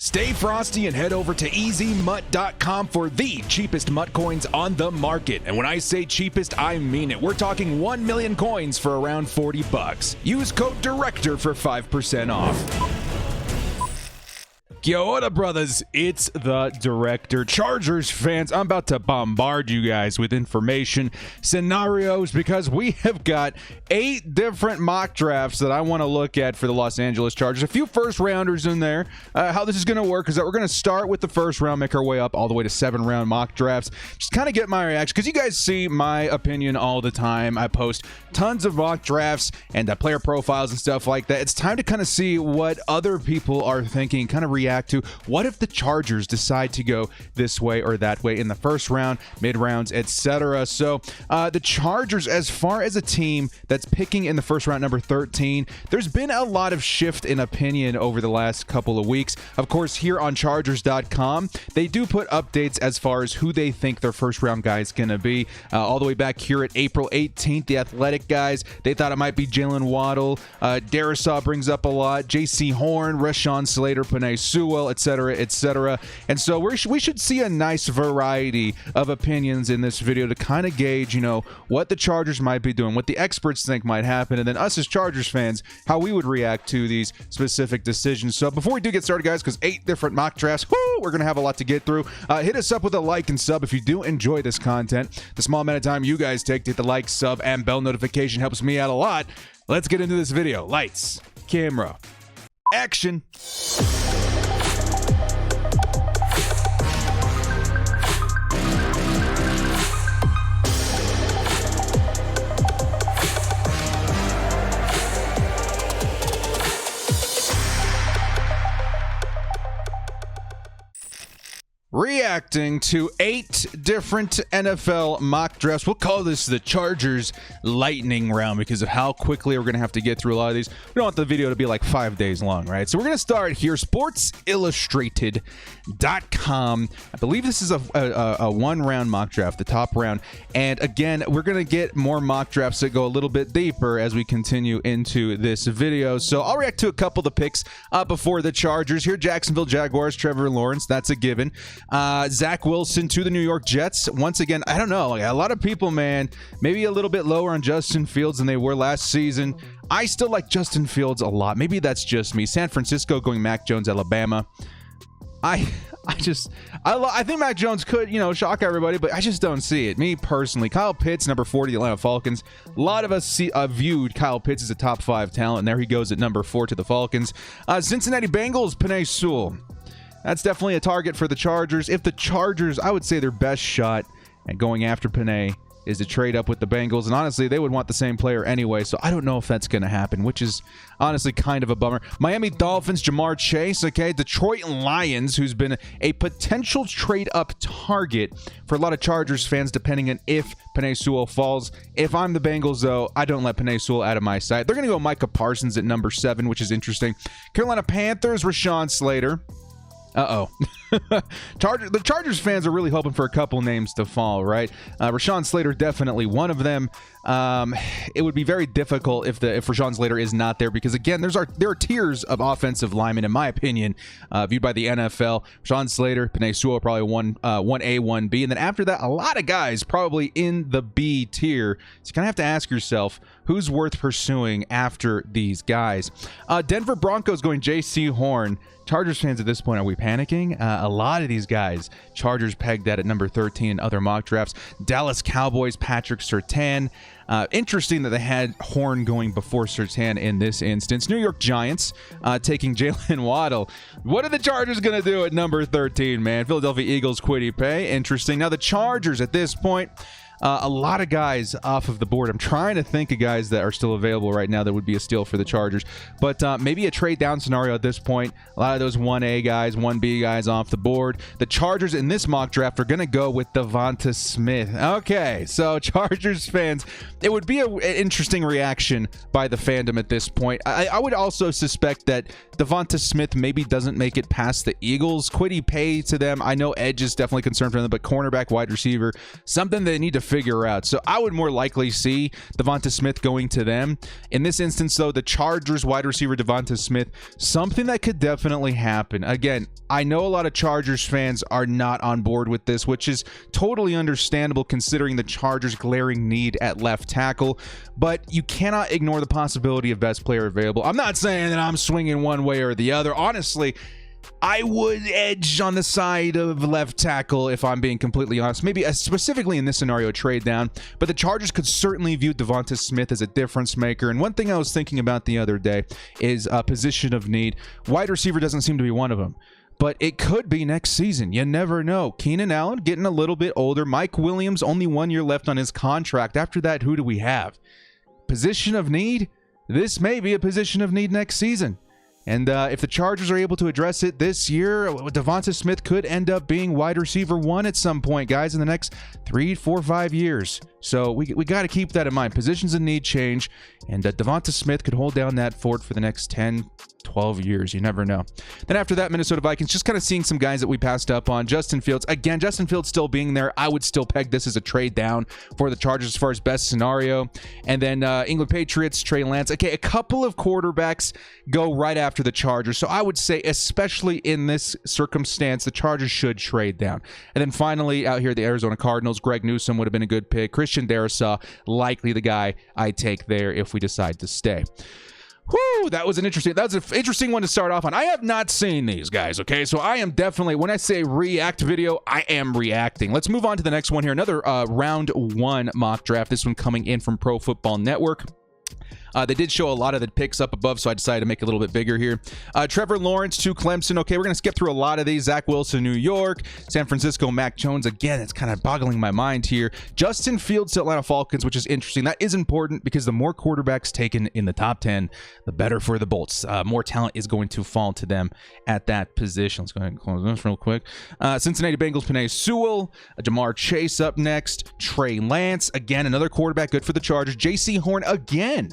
Stay frosty and head over to EasyMut.com for the cheapest MUT coins on the market. And when I say cheapest, I mean it. We're talking 1 million coins for around $40. Use code DIRECTOR for 5% off. Kia ora, brothers. It's the Director. Chargers fans, I'm about to bombard you guys with information, scenarios, because we have got 8 different mock drafts that I want to look at for the Los Angeles Chargers. A few first rounders in there. How this is going to work is that we're going to start with the first round, make our way up all the way to 7-round mock drafts. Just kind of get my reaction, because you guys see my opinion all the time. I post tons of mock drafts and player profiles and stuff like that. It's time to kind of see what other people are thinking, kind of react to. What if the Chargers decide to go this way or that way in the first round, mid rounds, etc. So the Chargers, as far as a team that's picking in the first round, number 13, there's been a lot of shift in opinion over the last couple of weeks. Of course, here on Chargers.com, they do put updates as far as who they think their first round guy is going to be. All the way back here at April 18th, the Athletic guys, they thought it might be Jalen Waddle. Darisaw brings up a lot. J.C. Horn, Rashaan, Slater, Penei Sewell, etc., etc. And so we should see a nice variety of opinions in this video to kind of gauge, you know, what the Chargers might be doing, what the experts think might happen, and then us as Chargers fans, how we would react to these specific decisions. So before we do get started, guys, because 8 different mock drafts, we're going to have a lot to get through. Hit us up with a like and sub if you do enjoy this content. The small amount of time you guys take to hit the like, sub, and bell notification helps me out a lot. Let's get into this video. Lights, camera, action. Reacting to 8 different NFL mock drafts. We'll call this the Chargers lightning round because of how quickly we're going to have to get through a lot of these. We don't want the video to be like 5 days long, right? So we're going to start here. SportsIllustrated.com. I believe this is a 1-round mock draft, the top round. And again, we're going to get more mock drafts that go a little bit deeper as we continue into this video. So I'll react to a couple of the picks before the Chargers. Here, Jacksonville Jaguars, Trevor Lawrence. That's a given. Zach Wilson to the New York Jets. Once again, I don't know. Like, a lot of people, man, maybe a little bit lower on Justin Fields than they were last season. I still like Justin Fields a lot. Maybe that's just me. San Francisco going Mac Jones, Alabama. I think Mac Jones could, you know, shock everybody, but I just don't see it. Me personally, Kyle Pitts, number 40, Atlanta Falcons. A lot of us viewed Kyle Pitts as a top 5 talent, and there he goes at number 4 to the Falcons. Cincinnati Bengals, Penei Sewell. That's definitely a target for the Chargers. If the Chargers, I would say their best shot at going after Penei is to trade up with the Bengals. And honestly, they would want the same player anyway, so I don't know if that's going to happen, which is honestly kind of a bummer. Miami Dolphins, Jamar Chase, okay? Detroit Lions, who's been a potential trade-up target for a lot of Chargers fans, depending on if Penei Sewell falls. If I'm the Bengals, though, I don't let Penei Sewell out of my sight. They're going to go Micah Parsons at number 7, which is interesting. Carolina Panthers, Rashaan Slater. The Chargers fans are really hoping for a couple names to fall, right? Rashaan Slater, definitely one of them. It would be very difficult if Rashaan Slater is not there, because again, there are tiers of offensive linemen, in my opinion, viewed by the NFL. Rashaan Slater, Penei Sewell, probably 1A, 1B, and then after that, a lot of guys probably in the B tier. So you kind of have to ask yourself, who's worth pursuing after these guys? Denver Broncos going J.C. Horn. Chargers fans at this point, are we panicking? A lot of these guys, Chargers pegged that at number 13 in other mock drafts. Dallas Cowboys, Patrick Surtain. Interesting that they had Horn going before Surtain in this instance. New York Giants taking Jalen Waddle. What are the Chargers going to do at number 13, man? Philadelphia Eagles, Kwity Paye. Interesting. Now the Chargers at this point, a lot of guys off of the board. I'm trying to think of guys that are still available right now that would be a steal for the Chargers. But maybe a trade down scenario at this point. A lot of those 1A guys, 1B guys off the board. The Chargers in this mock draft are going to go with Devonta Smith. Okay, so Chargers fans, it would be an interesting reaction by the fandom at this point. I would also suspect that Devonta Smith maybe doesn't make it past the Eagles. Kwity Paye to them. I know edge is definitely concerned for them, but cornerback, wide receiver, something they need to figure out. So I would more likely see Devonta Smith going to them. In this instance, though, the Chargers wide receiver Devonta Smith, something that could definitely happen. Again, I know a lot of Chargers fans are not on board with this, which is totally understandable considering the Chargers' glaring need at left tackle, but you cannot ignore the possibility of best player available. I'm not saying that I'm swinging one way or the other. Honestly, I would edge on the side of left tackle if I'm being completely honest. Maybe specifically in this scenario, trade down. But the Chargers could certainly view Devonta Smith as a difference maker. And one thing I was thinking about the other day is a position of need. Wide receiver doesn't seem to be one of them, but it could be next season. You never know. Keenan Allen getting a little bit older. Mike Williams, only 1 year left on his contract. After that, who do we have? Position of need? This may be a position of need next season. And if the Chargers are able to address it this year, Devonta Smith could end up being wide receiver 1 at some point, guys, in the next 3, 4, 5 years. So we got to keep that in mind. Positions of need change, and Devonta Smith could hold down that fort for the next 10, 12 years. You never know. Then after that, Minnesota Vikings, just kind of seeing some guys that we passed up on. Justin Fields. Again, Justin Fields still being there. I would still peg this as a trade down for the Chargers as far as best scenario. And then England Patriots, Trey Lance. Okay, a couple of quarterbacks go right after the Chargers. So I would say, especially in this circumstance, the Chargers should trade down. And then finally, out here, the Arizona Cardinals, Greg Newsome would have been a good pick. Christian Darrisaw, likely the guy I take there if we decide to stay. Whew, that was an interesting one to start off on. I have not seen these guys, okay? So I am definitely, when I say react video, I am reacting. Let's move on to the next one here. Another round 1 mock draft. This one coming in from Pro Football Network. They did show a lot of the picks up above, so I decided to make it a little bit bigger here. Trevor Lawrence to Clemson. Okay, we're going to skip through a lot of these. Zach Wilson, New York. San Francisco, Mac Jones. Again, it's kind of boggling my mind here. Justin Fields to Atlanta Falcons, which is interesting. That is important because the more quarterbacks taken in the top 10, the better for the Bolts. More talent is going to fall to them at that position. Let's go ahead and close this real quick. Cincinnati Bengals, Penei Sewell. Jamar Chase up next. Trey Lance. Again, another quarterback good for the Chargers. J.C. Horn again.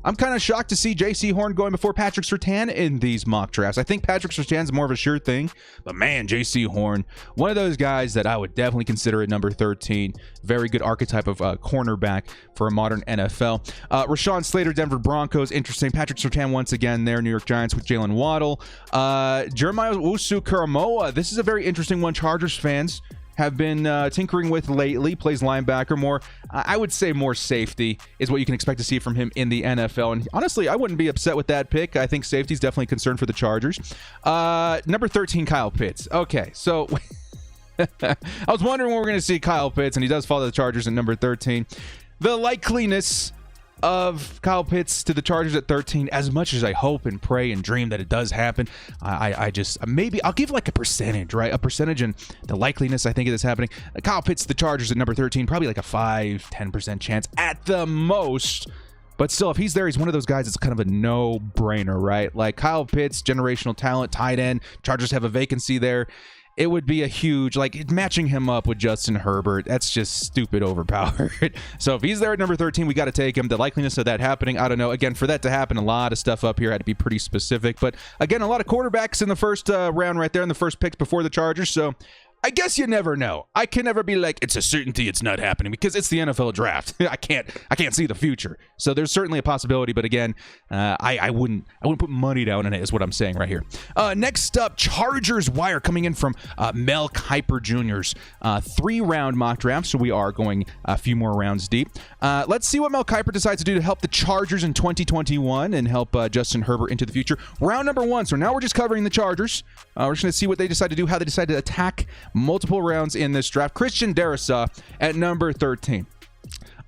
I'm kind of shocked to see J.C. Horn going before Patrick Surtain in these mock drafts. I think Patrick Surtain's more of a sure thing, but man, J.C. Horn, one of those guys that I would definitely consider at number 13. Very good archetype of cornerback for a modern NFL. Rashaan Slater, Denver Broncos, interesting. Patrick Surtain once again there, New York Giants with Jalen Waddle. Jeremiah Owusu-Koramoah, this is a very interesting one. Chargers fans have been tinkering with lately. Plays linebacker more. I would say more safety is what you can expect to see from him in the NFL. And honestly, I wouldn't be upset with that pick. I think safety is definitely a concern for the Chargers. Number 13, Kyle Pitts. Okay, so I was wondering when we're going to see Kyle Pitts, and he does fall to the Chargers at number 13. The likeliness of Kyle Pitts to the Chargers at 13, as much as I hope and pray and dream that it does happen, I just, maybe I'll give like a percentage, right? A percentage and the likeliness I think of this happening. Kyle Pitts to the Chargers at number 13, probably like a 5-10% chance at the most. But still, if he's there, he's one of those guys that's kind of a no-brainer, right? Like Kyle Pitts, generational talent, tight end. Chargers have a vacancy there. It would be a huge, like, matching him up with Justin Herbert. That's just stupid overpowered. So if he's there at number 13, we got to take him. The likeliness of that happening, I don't know. Again, for that to happen, a lot of stuff up here had to be pretty specific. But again, a lot of quarterbacks in the first round right there in the first picks before the Chargers. So I guess you never know. I can never be like, it's a certainty it's not happening because it's the NFL draft. I can't see the future. So there's certainly a possibility, but again, I wouldn't put money down on it is what I'm saying right here. Next up, Chargers wire coming in from Mel Kiper Jr.'s 3-round mock draft. So we are going a few more rounds deep. Let's see what Mel Kiper decides to do to help the Chargers in 2021 and help Justin Herbert into the future. Round number 1. So now we're just covering the Chargers. We're just going to see what they decide to do, how they decide to attack multiple rounds in this draft. Christian Darrisaw at number 13.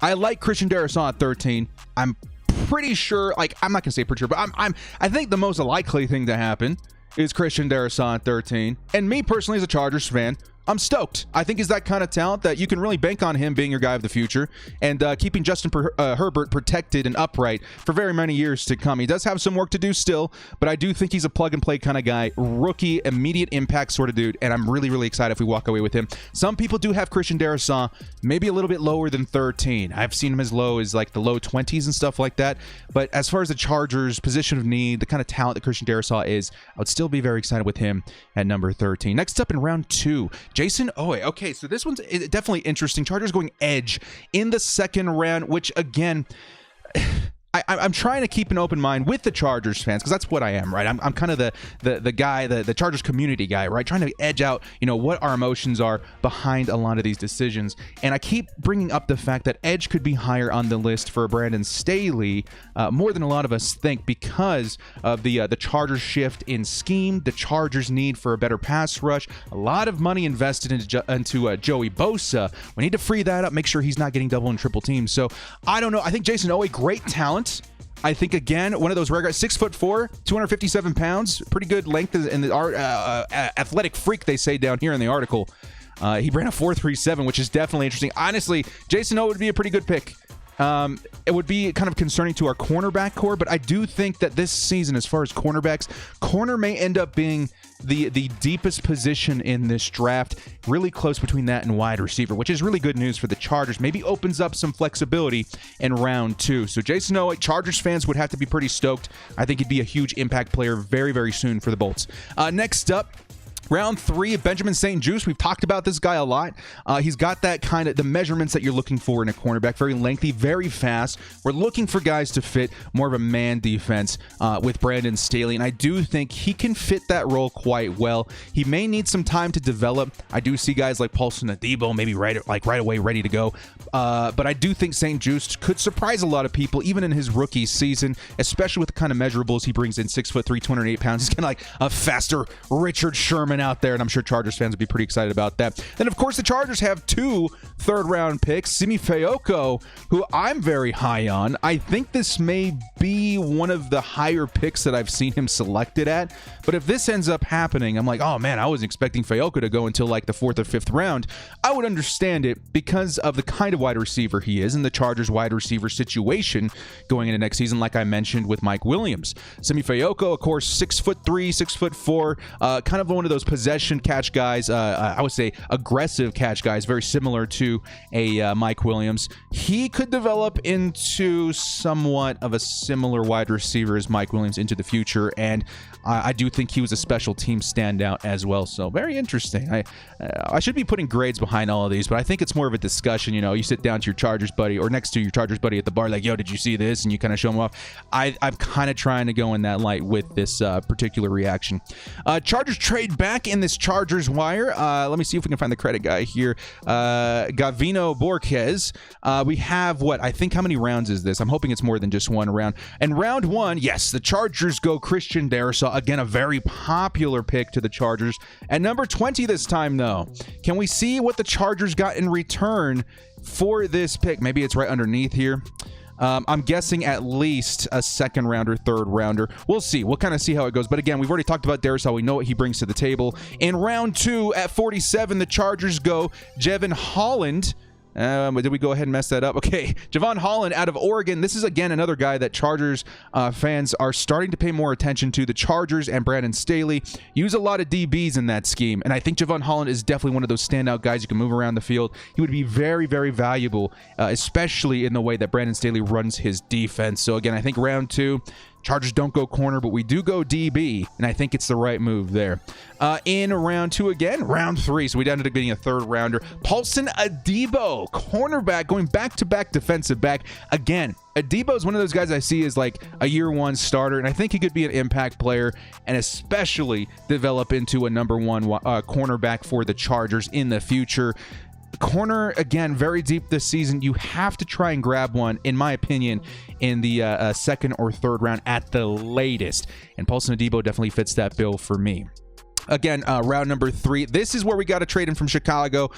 I like Christian Darrisaw at 13. I'm pretty sure, like, I'm not gonna say pretty sure, but I think the most likely thing to happen is Christian Darrisaw at 13. And me personally, as a Chargers fan, I'm stoked. I think he's that kind of talent that you can really bank on him being your guy of the future and keeping Justin Herbert protected and upright for very many years to come. He does have some work to do still, but I do think he's a plug-and-play kind of guy, rookie, immediate impact sort of dude, and I'm really, really excited if we walk away with him. Some people do have Christian Darrisaw maybe a little bit lower than 13. I've seen him as low as like the low 20s and stuff like that, but as far as the Chargers' position of need, the kind of talent that Christian Darrisaw is, I would still be very excited with him at number 13. Next up in round 2, Jason Owe. Okay, so this one's definitely interesting. Chargers going edge in the second round, which again, I'm trying to keep an open mind with the Chargers fans, because that's what I am, right? I'm kind of the guy, the Chargers community guy, right? Trying to edge out, what our emotions are behind a lot of these decisions. And I keep bringing up the fact that edge could be higher on the list for Brandon Staley, more than a lot of us think, because of the Chargers shift in scheme, the Chargers need for a better pass rush, a lot of money invested into Joey Bosa. We need to free that up, make sure he's not getting double and triple teams. So I don't know. I think Jason Owe, great talent. I think, again, one of those rare guys, 6'4", 257 pounds, pretty good length in the athletic freak, they say down here in the article. He ran a 4.37, which is definitely interesting. Honestly, Jason O would be a pretty good pick. It would be kind of concerning to our cornerback core, but I do think that this season, as far as cornerbacks, corner may end up being the deepest position in this draft, really close between that and wide receiver, which is really good news for the Chargers. Maybe opens up some flexibility in round 2. So Jason Owe, Chargers fans would have to be pretty stoked. I think he'd be a huge impact player very, very soon for the Bolts. Next up, round 3, Benjamin St-Juste. We've talked about this guy a lot. He's got that kind of the measurements that you're looking for in a cornerback. Very lengthy, very fast. We're looking for guys to fit more of a man defense with Brandon Staley, and I do think he can fit that role quite well. He may need some time to develop. I do see guys like Paulson Adebo maybe right away ready to go. But I do think St-Juste could surprise a lot of people, even in his rookie season, especially with the kind of measurables he brings in. 6'3", 208 pounds. He's kind of like a faster Richard Sherman out there, and I'm sure Chargers fans would be pretty excited about that. Then, of course, the Chargers have 2 third-round picks. Simi Fehoko, who I'm very high on. I think this may be one of the higher picks that I've seen him selected at, but if this ends up happening, I'm like, oh man, I was expecting Fehoko to go until like the 4th or 5th round. I would understand it because of the kind of wide receiver he is and the Chargers wide receiver situation going into next season, like I mentioned with Mike Williams. Simi Fehoko, of course, 6'3", 6'4", kind of one of those possession catch guys, I would say aggressive catch guys, very similar to a Mike Williams. He could develop into somewhat of a similar wide receiver as Mike Williams into the future, and I do think he was a special team standout as well. So very interesting. I should be putting grades behind all of these, but I think it's more of a discussion. You sit down to your Chargers buddy or next to your Chargers buddy at the bar, like, yo, did you see this? And you kind of show them off. I'm kind of trying to go in that light with this particular reaction. Chargers trade back in this Chargers wire. Let me see if we can find the credit guy here. Gavino Borges. We have I think how many rounds is this? I'm hoping it's more than just one round. And round 1, yes, the Chargers go Christian Darrisaw. Again, a very popular pick to the Chargers. At number 20 this time, though. Can we see what the Chargers got in return for this pick? Maybe it's right underneath here. I'm guessing at least a 2nd rounder, 3rd rounder. We'll see. We'll kind of see how it goes. But again, we've already talked about Darrisaw. We know what he brings to the table. In round 2, at 47, the Chargers go Jevon Holland. Did we go ahead and mess that up? Okay, Jevon Holland out of Oregon. This is, again, another guy that Chargers fans are starting to pay more attention to. The Chargers and Brandon Staley use a lot of DBs in that scheme, and I think Jevon Holland is definitely one of those standout guys who can move around the field. He would be very, very valuable, especially in the way that Brandon Staley runs his defense. So, again, I think round 2, Chargers don't go corner, but we do go DB, and I think it's the right move there. In round 2 again, round 3, so we ended up getting a 3rd rounder. Paulson Adebo, cornerback, going back-to-back defensive back. Again, Adebo is one of those guys I see as like a year 1 starter, and I think he could be an impact player and especially develop into a number 1 cornerback for the Chargers in the future. Corner, again, very deep this season. You have to try and grab one, in my opinion, in the 2nd or 3rd round at the latest. And Paulson Adebo definitely fits that bill for me. Again, round number 3. This is where we got a trade in from Chicago.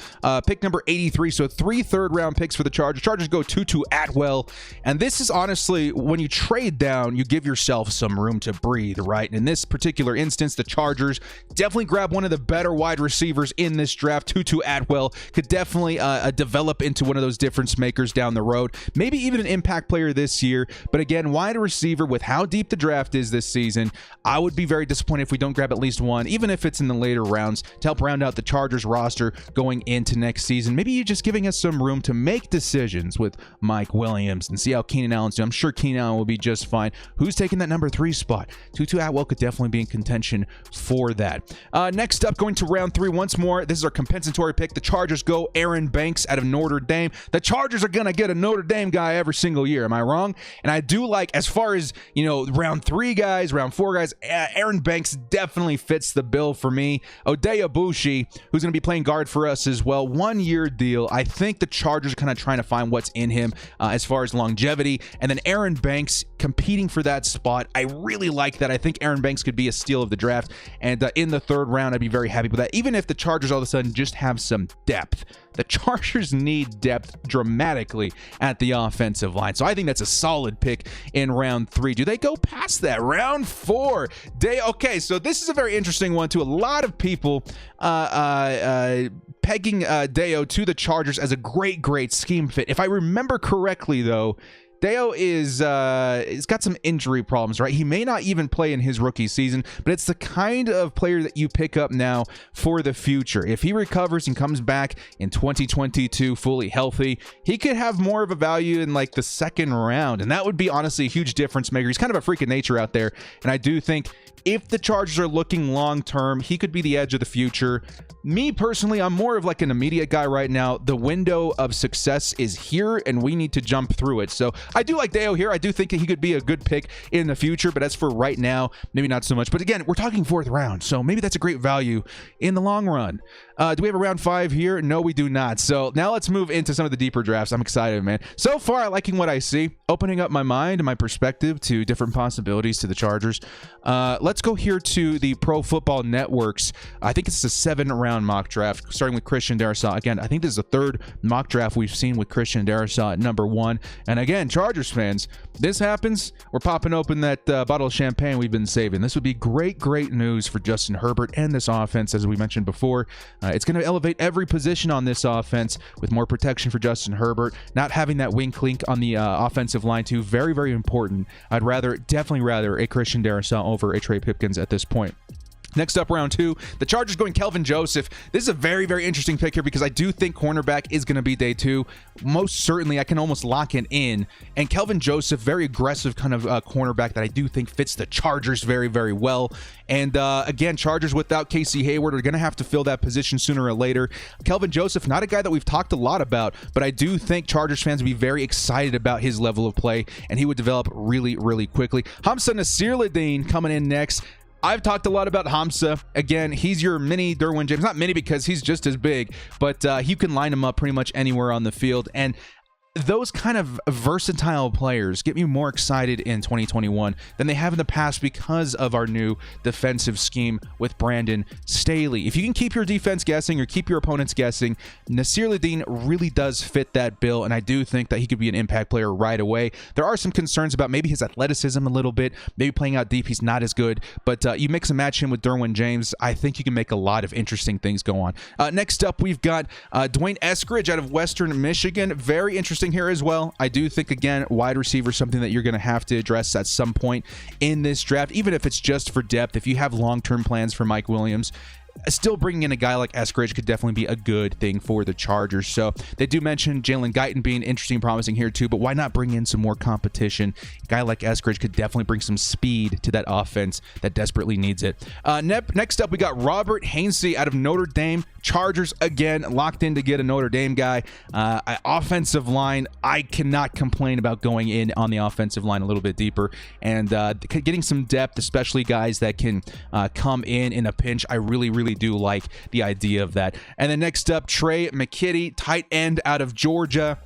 Pick number 83. So 3 third-round picks for the Chargers. Chargers go Tutu Atwell. And this is honestly, when you trade down, you give yourself some room to breathe, right? And in this particular instance, the Chargers definitely grab one of the better wide receivers in this draft. Tutu Atwell could definitely develop into one of those difference makers down the road. Maybe even an impact player this year. But again, wide receiver, with how deep the draft is this season, I would be very disappointed if we don't grab at least one, even if if it's in the later rounds, to help round out the Chargers roster going into next season. Maybe you're just giving us some room to make decisions with Mike Williams and see how Keenan Allen's doing. I'm sure Keenan Allen will be just fine. Who's taking that number 3 spot? Tutu Atwell could definitely be in contention for that. Next up, going to round 3 once more. This is our compensatory pick. The Chargers go Aaron Banks out of Notre Dame. The Chargers are going to get a Notre Dame guy every single year. Am I wrong? And I do like, as far as, round 3 guys, round 4 guys, Aaron Banks definitely fits the bill for me. Oday Abushi, who's going to be playing guard for us as well. 1-year deal. I think the Chargers are kind of trying to find what's in him as far as longevity. And then Aaron Banks competing for that spot. I really like that. I think Aaron Banks could be a steal of the draft. And in the 3rd round, I'd be very happy with that. Even if the Chargers all of a sudden just have some depth. The Chargers need depth dramatically at the offensive line. So I think that's a solid pick in round 3. Do they go past that? Round 4. Okay, so this is a very interesting one too. A lot of people pegging Deo to the Chargers as a great scheme fit. If I remember correctly, though, Deo is he's got some injury problems, right? He may not even play in his rookie season, but it's the kind of player that you pick up now for the future. If he recovers and comes back in 2022 fully healthy, he could have more of a value in like the 2nd round, and that would be honestly a huge difference maker. He's kind of a freak of nature out there, and I do think if the Chargers are looking long term, he could be the edge of the future. Me personally, I'm more of like an immediate guy right now. The window of success is here, and we need to jump through it. So I do like Deo here. I do think that he could be a good pick in the future, but as for right now, maybe not so much. But again, we're talking 4th round, so maybe that's a great value in the long run. Do we have a round 5 here? No, we do not. So now let's move into some of the deeper drafts. I'm excited, man. So far, I'm liking what I see, opening up my mind and my perspective to different possibilities to the Chargers. Let's go here to the Pro Football Network's. I think it's a 7-round mock draft, starting with Christian Darrisaw. Again, I think this is the 3rd mock draft we've seen with Christian Darrisaw at number 1. And again, Chargers fans, this happens, we're popping open that bottle of champagne we've been saving. This would be great news for Justin Herbert and this offense, as we mentioned before. It's going to elevate every position on this offense with more protection for Justin Herbert. Not having that wing clink on the offensive line, too, very important. I'd definitely rather a Christian Darrisaw over a Trey Pipkins at this point. Next up, round 2, the Chargers going Kelvin Joseph. This is a very interesting pick here because I do think cornerback is going to be day 2. Most certainly, I can almost lock it in. And Kelvin Joseph, very aggressive kind of cornerback that I do think fits the Chargers very well. And again, Chargers without Casey Hayward are going to have to fill that position sooner or later. Kelvin Joseph, not a guy that we've talked a lot about, but I do think Chargers fans would be very excited about his level of play, and he would develop really quickly. Hamza Nasir-Ladin coming in next. I've talked a lot about Hamza. Again, he's your mini Derwin James. Not mini because he's just as big, but you can line him up pretty much anywhere on the field. And those kind of versatile players get me more excited in 2021 than they have in the past because of our new defensive scheme with Brandon Staley. If you can keep your defense guessing or keep your opponents guessing, Nasir-Ladin really does fit that bill, and I do think that he could be an impact player right away. There are some concerns about maybe his athleticism a little bit, maybe playing out deep, he's not as good, but you mix and match him with Derwin James, I think you can make a lot of interesting things go on. Next up, we've got Dwayne Eskridge out of Western Michigan. Very interesting here as well. I do think, again, wide receiver is something that you're going to have to address at some point in this draft, even if it's just for depth. If you have long-term plans for Mike Williams, still bringing in a guy like Eskridge could definitely be a good thing for the Chargers. So they do mention Jalen Guyton being interesting and promising here too, but why not bring in some more competition? A guy like Eskridge could definitely bring some speed to that offense that desperately needs it. Next up, we got Robert Hainesy out of Notre Dame. Chargers, again, locked in to get a Notre Dame guy. Offensive line, I cannot complain about going in on the offensive line a little bit deeper and getting some depth, especially guys that can come in a pinch. I really do like the idea of that. And then next up, Trey McKinney, tight end out of Georgia.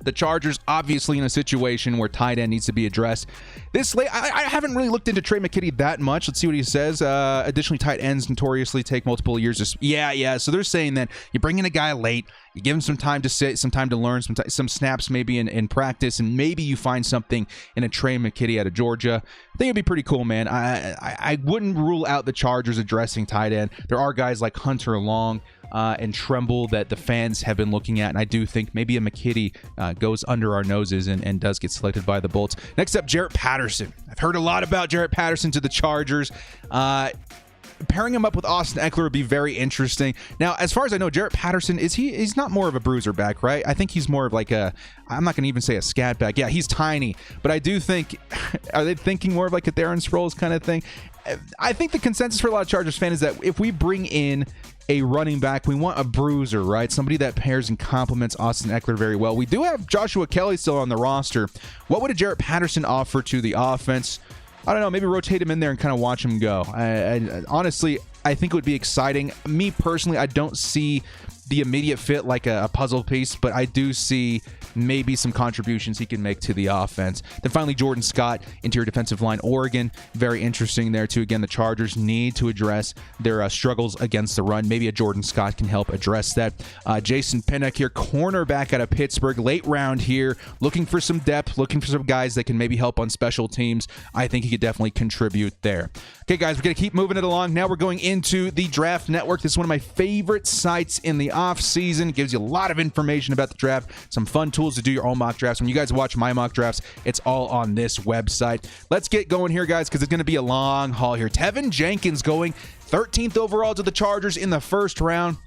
The Chargers obviously in a situation where tight end needs to be addressed. I haven't really looked into Trey McKinney that much. Let's see what he says. Additionally, tight ends notoriously take multiple years to... Yeah. So they're saying that you bring in a guy late, you give him some time to sit, some time to learn, some snaps maybe in practice, and maybe you find something in a Trey McKinney out of Georgia. I think it'd be pretty cool, man. I wouldn't rule out the Chargers addressing tight end. There are guys like Hunter Long and Tremble that the fans have been looking at, and I do think maybe a McKinney goes under our noses and does get selected by the Bolts. Next up, Jarrett Patterson. I've heard a lot about Jarrett Patterson to the Chargers. pairing him up with Austin Eckler would be very interesting. Now, as far as I know, Jarrett Patterson, he's not more of a bruiser back, right? I think he's more of like I'm not going to even say a scat back. Yeah, he's tiny, but I do think, are they thinking more of like a Darren Sproles kind of thing? I think the consensus for a lot of Chargers fans is that if we bring in a running back, we want a bruiser, right? Somebody that pairs and complements Austin Eckler very well. We do have Joshua Kelly still on the roster. What would a Jarrett Patterson offer to the offense? I don't know, maybe rotate him in there and kind of watch him go. Honestly, I think it would be exciting. Me personally, I don't see the immediate fit like a puzzle piece, but I do see maybe some contributions he can make to the offense. Then finally, Jordan Scott, interior defensive line, Oregon. Very interesting there too. Again, the Chargers need to address their struggles against the run. Maybe a Jordan Scott can help address that. Jason Pinnock here, cornerback out of Pittsburgh, late round here, looking for some depth, looking for some guys that can maybe help on special teams. I think he could definitely contribute there. Okay, guys, we're going to keep moving it along. Now we're going into the Draft Network. This is one of my favorite sites in the off season. It gives you a lot of information about the draft, some fun tools to do your own mock drafts. When you guys watch my mock drafts, it's all on this website. Let's get going here, guys, because it's going to be a long haul here. Tevin Jenkins going 13th overall to the Chargers in the first round.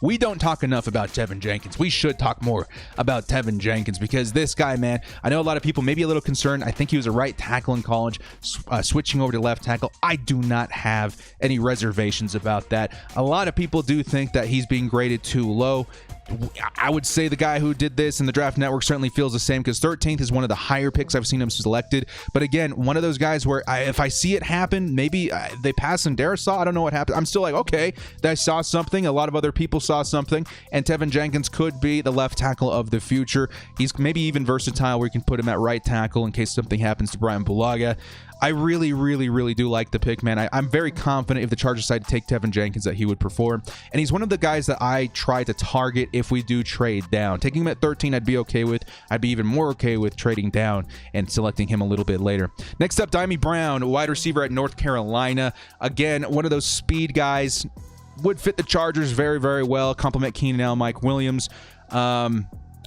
We don't talk enough about Tevin Jenkins. We should talk more about Tevin Jenkins because this guy, man, I know a lot of people may be a little concerned. I think he was a right tackle in college, switching over to left tackle. I do not have any reservations about that. A lot of people do think that he's being graded too low. I would say the guy who did this in the Draft Network certainly feels the same because 13th is one of the higher picks I've seen him selected. But again, one of those guys where if I see it happen, maybe they pass and Darisaw. I don't know what happened. I'm still like, okay, I saw something. A lot of other people saw something. And Tevin Jenkins could be the left tackle of the future. He's maybe even versatile where you can put him at right tackle in case something happens to Brian Bulaga. I really, really, really do like the pick, man. I'm very confident if the Chargers decide to take Tevin Jenkins that he would perform. And he's one of the guys that I try to target if we do trade down. Taking him at 13, I'd be okay with. I'd be even more okay with trading down and selecting him a little bit later. Next up, Demi Brown, wide receiver at North Carolina. Again, one of those speed guys. Would fit the Chargers very, very well. Complement Keenan Allen, Mike Williams.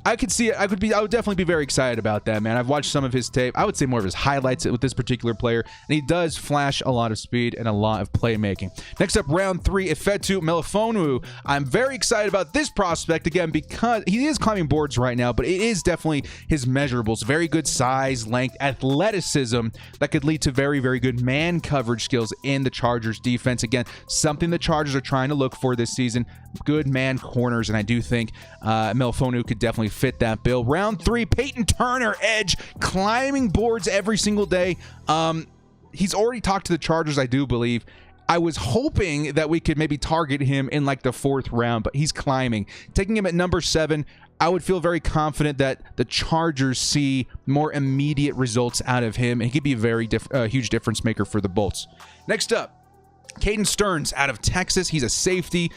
I could see it. I would definitely be very excited about that, man. I've watched some of his tape. I would say more of his highlights with this particular player, and he does flash a lot of speed and a lot of playmaking. Next up, round 3, Ifeatu Melifonwu. I'm very excited about this prospect, again, because he is climbing boards right now, but it is definitely his measurables. Very good size, length, athleticism that could lead to very, very good man coverage skills in the Chargers defense. Again, something the Chargers are trying to look for this season. Good man corners, and I do think Melifonwu could definitely fit that bill. Round 3, Peyton Turner, edge, climbing boards every single day. He's already talked to the Chargers, I do believe. I was hoping that we could maybe target him in like the 4th round, but he's climbing. Taking him at number 7, I would feel very confident that the Chargers see more immediate results out of him, and he could be a very huge difference maker for the Bolts. Next up, Caden Stearns out of Texas. He's a safety.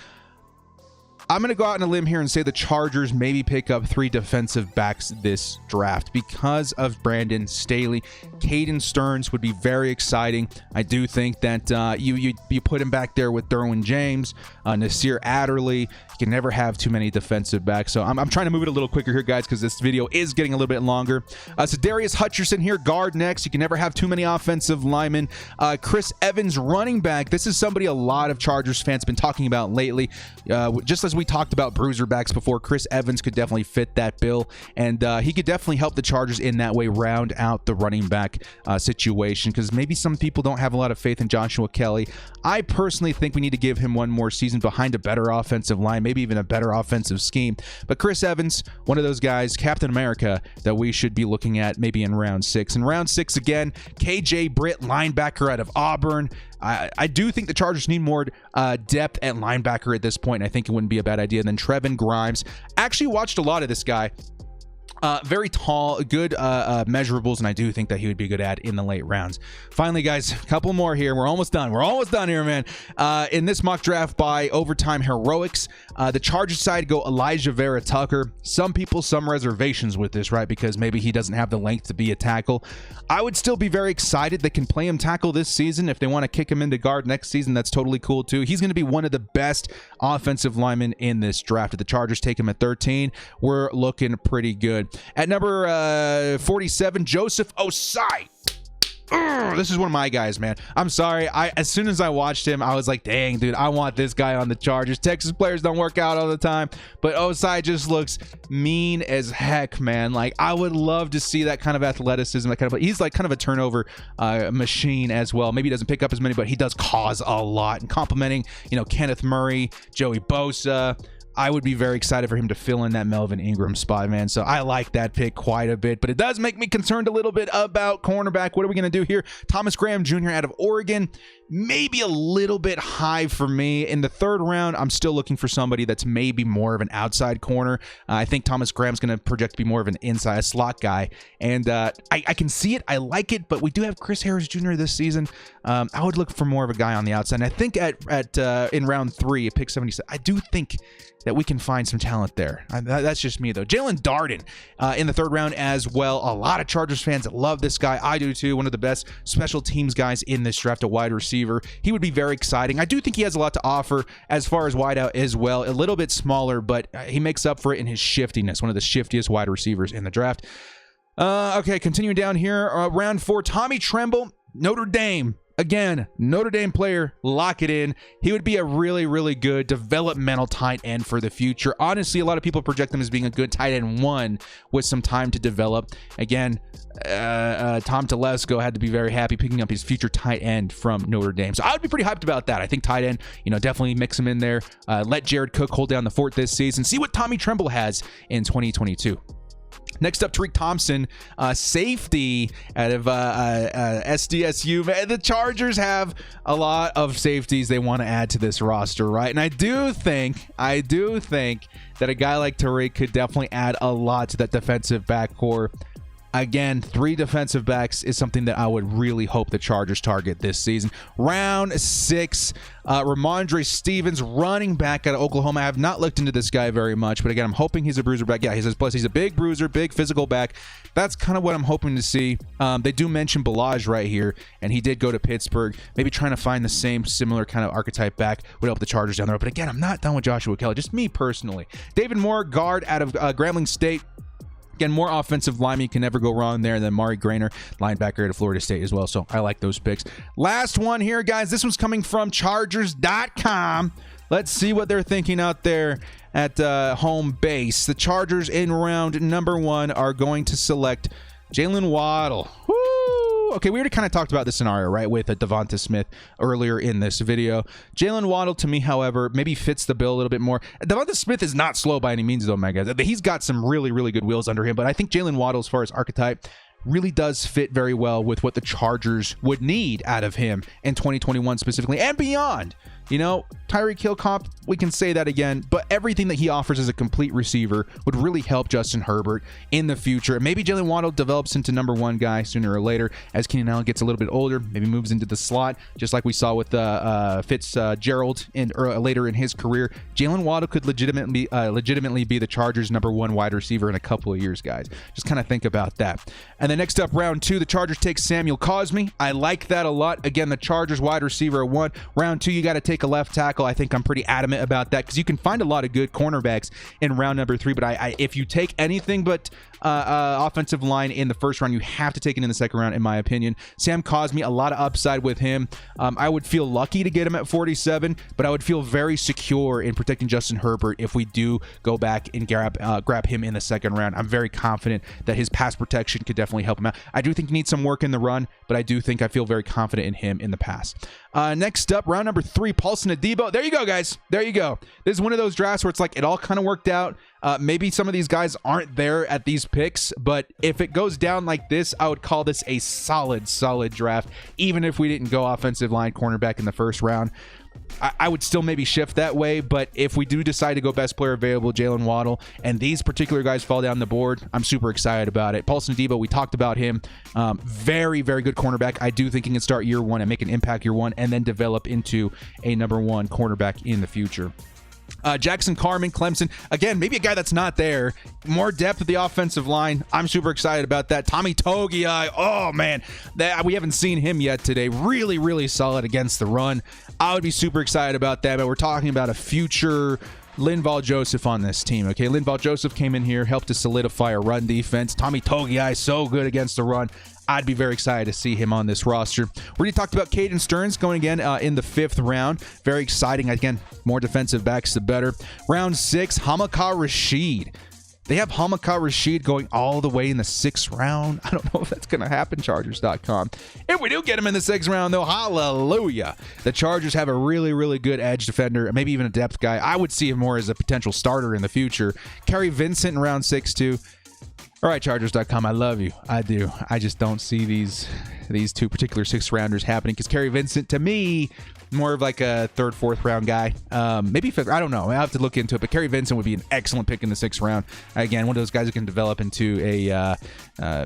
I'm going to go out on a limb here and say the Chargers maybe pick up 3 defensive backs this draft because of Brandon Staley. Caden Stearns would be very exciting. I do think that you put him back there with Derwin James, Nasir Adderley. You can never have too many defensive backs. So I'm trying to move it a little quicker here, guys, because this video is getting a little bit longer. So Darius Hutcherson here, guard next. You can never have too many offensive linemen. Chris Evans, running back. This is somebody a lot of Chargers fans have been talking about lately. Just as we talked about bruiser backs before, Chris Evans could definitely fit that bill, and he could definitely help the Chargers in that way round out the running back situation, because maybe some people don't have a lot of faith in Joshua Kelly. I personally think we need to give him one more season behind a better offensive line, maybe even a better offensive scheme. But Chris Evans, one of those guys, Captain America, that we should be looking at maybe in round 6. In round 6 again, KJ Britt, linebacker out of Auburn. I do think the Chargers need more depth at linebacker at this point. I think it wouldn't be a bad idea. And then Trevin Grimes. Actually watched a lot of this guy. Very tall, good measurables, and I do think that he would be a good add in the late rounds. Finally, guys, a couple more here. We're almost done. We're almost done here, man. In this mock draft by Overtime Heroics, the Chargers side go Elijah Vera Tucker. Some people, some reservations with this, right? Because maybe he doesn't have the length to be a tackle. I would still be very excited they can play him tackle this season. If they want to kick him into guard next season, that's totally cool too. He's going to be one of the best offensive linemen in this draft. If the Chargers take him at 13, we're looking pretty good. At number 47, Joseph Osai. This is one of my guys, man. I'm sorry. As soon as I watched him, I was like, dang, dude, I want this guy on the Chargers. Texas players don't work out all the time, but Osai just looks mean as heck, man. Like, I would love to see that kind of athleticism. That kind of, he's like kind of a turnover machine as well. Maybe he doesn't pick up as many, but he does cause a lot. And complimenting, Kenneth Murray, Joey Bosa, I would be very excited for him to fill in that Melvin Ingram spot, man. So I like that pick quite a bit, but it does make me concerned a little bit about cornerback. What are we going to do here? Thomas Graham Jr. out of Oregon, maybe a little bit high for me. In the third round, I'm still looking for somebody that's maybe more of an outside corner. I think Thomas Graham's going to project to be more of an inside slot guy, and I can see it. I like it, but we do have Chris Harris Jr. this season. I would look for more of a guy on the outside. And I think in round 3, pick 77, I do think that we can find some talent there. That's just me, though. Jalen Darden in the third round as well. A lot of Chargers fans that love this guy. I do, too. One of the best special teams guys in this draft, a wide receiver. He would be very exciting. I do think he has a lot to offer as far as wideout as well. A little bit smaller, but he makes up for it in his shiftiness. One of the shiftiest wide receivers in the draft. Okay, continuing down here. Round 4, Tommy Tremble, Notre Dame. Again, Notre Dame player, lock it in. He would be a really, really good developmental tight end for the future. Honestly, a lot of people project him as being a good tight end 1 with some time to develop. Again, Tom Telesco had to be very happy picking up his future tight end from Notre Dame. So I would be pretty hyped about that. I think tight end, definitely mix him in there. Let Jared Cook hold down the fort this season. See what Tommy Tremble has in 2022. Next up, Tariq Thompson, safety out of SDSU. Man, the Chargers have a lot of safeties they want to add to this roster, right? And I do think that a guy like Tariq could definitely add a lot to that defensive backcourt. Again, 3 defensive backs is something that I would really hope the Chargers target this season. Round 6, Ramondre Stevens, running back out of Oklahoma. I have not looked into this guy very much, but again, I'm hoping he's a bruiser back. Yeah, he's a big bruiser, big physical back. That's kind of what I'm hoping to see. They do mention Balaj right here, and he did go to Pittsburgh. Maybe trying to find the similar kind of archetype back would help the Chargers down the road. But again, I'm not done with Joshua Kelly, just me personally. David Moore, guard out of Grambling State. Again, more offensive lineman, you can never go wrong there. And then Mari Grainer, linebacker out of Florida State as well. So I like those picks. Last one here, guys. This one's coming from Chargers.com. Let's see what they're thinking out there at home base. The Chargers in round number 1 are going to select Jalen Waddle. Woo! Okay, we already kind of talked about this scenario, right, with Devonta Smith earlier in this video. Jalen Waddle, to me, however, maybe fits the bill a little bit more. Devonta Smith is not slow by any means, though, my guys. He's got some really, really good wheels under him, but I think Jalen Waddle, as far as archetype, really does fit very well with what the Chargers would need out of him in 2021 specifically and beyond. Tyreek Hill comp, we can say that again, but everything that he offers as a complete receiver would really help Justin Herbert in the future. Maybe Jalen Waddle develops into number 1 guy sooner or later as Keenan Allen gets a little bit older, maybe moves into the slot, just like we saw with Fitzgerald later in his career. Jalen Waddle could legitimately be the Chargers' number 1 wide receiver in a couple of years, guys. Just kind of think about that. And then next up, round 2, the Chargers take Samuel Cosmi. I like that a lot. Again, the Chargers wide receiver at 1. Round 2, you got to take a left tackle. I think I'm pretty adamant about that because you can find a lot of good cornerbacks in round number 3, but if you take anything but offensive line in the first round, you have to take it in the second round, in my opinion. Sam Cosmi, a lot of upside with him. I would feel lucky to get him at 47, but I would feel very secure in protecting Justin Herbert if we do go back and grab him in the second round. I'm very confident that his pass protection could definitely help him out. I do think he needs some work in the run, but I feel very confident in him in the pass. Next up, round number 3, Paulson Adebo. There you go, guys. There you go. This is one of those drafts where it's like it all kind of worked out. Maybe some of these guys aren't there at these picks, but if it goes down like this, I would call this a solid draft, even if we didn't go offensive line cornerback in the first round. I would still maybe shift that way, but if we do decide to go best player available, Jalen Waddle, and these particular guys fall down the board, I'm super excited about it. Paulson Adebo, we talked about him. Very, very good cornerback. I do think he can start year 1 and make an impact year 1 and then develop into a number 1 cornerback in the future. Jackson Carman, Clemson. Again, maybe a guy that's not there. More depth at the offensive line. I'm super excited about that. Tommy Togiai. Oh, man. We haven't seen him yet today. Really, really solid against the run. I would be super excited about that, but we're talking about a future Linval Joseph on this team. Okay, Linval Joseph came in here, helped to solidify a run defense. Tommy Togiai so good against the run. I'd be very excited to see him on this roster. We already talked about Caden Stearns going again in the 5th round. Very exciting. Again, more defensive backs, the better. Round 6, Hamaka Rashid. They have Hamaka Rashid going all the way in the 6th round. I don't know if that's going to happen, Chargers.com. If we do get him in the 6th round, though, hallelujah. The Chargers have a really, really good edge defender, maybe even a depth guy. I would see him more as a potential starter in the future. Kerry Vincent in round 6, too. All right, Chargers.com, I love you. I do. I just don't see these 2 particular 6th rounders happening because Kerry Vincent, to me, more of like a 3rd, 4th round guy. Maybe 5th. I don't know. I have to look into it. But Kerry Vincent would be an excellent pick in the 6th round. Again, one of those guys who can develop into a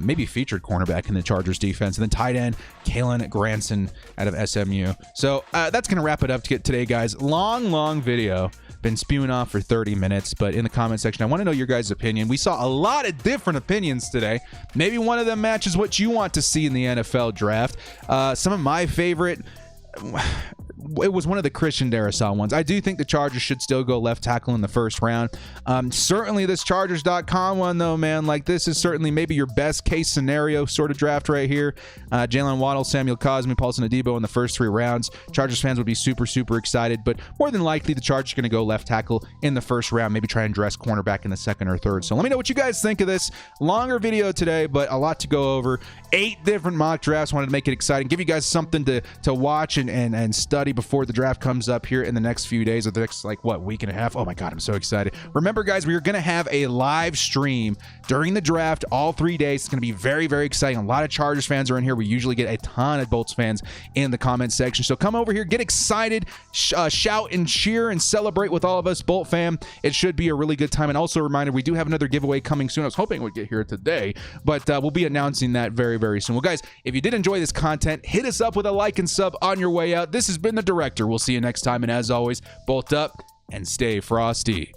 maybe featured cornerback in the Chargers defense. And then tight end, Kalen Granson out of SMU. So that's going to wrap it up to get today, guys. Long video. Been spewing off for 30 minutes, but in the comment section, I want to know your guys' opinion. We saw a lot of different opinions today. Maybe one of them matches what you want to see in the NFL draft. Some of my favorite... It was one of the Christian Darrisaw ones. I do think the Chargers should still go left tackle in the 1st round. Certainly this Chargers.com one, though, man. Like, this is certainly maybe your best case scenario sort of draft right here. Jalen Waddle, Samuel Cosmi, Paulson Adebo in the first 3 rounds. Chargers fans would be super, super excited, but more than likely the Chargers are going to go left tackle in the 1st round, maybe try and dress cornerback in the 2nd or 3rd. So let me know what you guys think of this. Longer video today, but a lot to go over. 8 different mock drafts. Wanted to make it exciting, give you guys something to watch and study before the draft comes up here in the next few days, or the next, week and a half. Oh my God, I'm so excited. Remember, guys, we are going to have a live stream during the draft all 3 days. It's going to be very, very exciting. A lot of Chargers fans are in here. We usually get a ton of Bolts fans in the comment section. So come over here, get excited, shout and cheer and celebrate with all of us, Bolt fam. It should be a really good time. And also a reminder, we do have another giveaway coming soon. I was hoping it would get here today, but we'll be announcing that very, very soon. Well, guys, if you did enjoy this content, hit us up with a like and sub on your way out. This has been The Director. We'll see you next time, and as always, bolt up and stay frosty.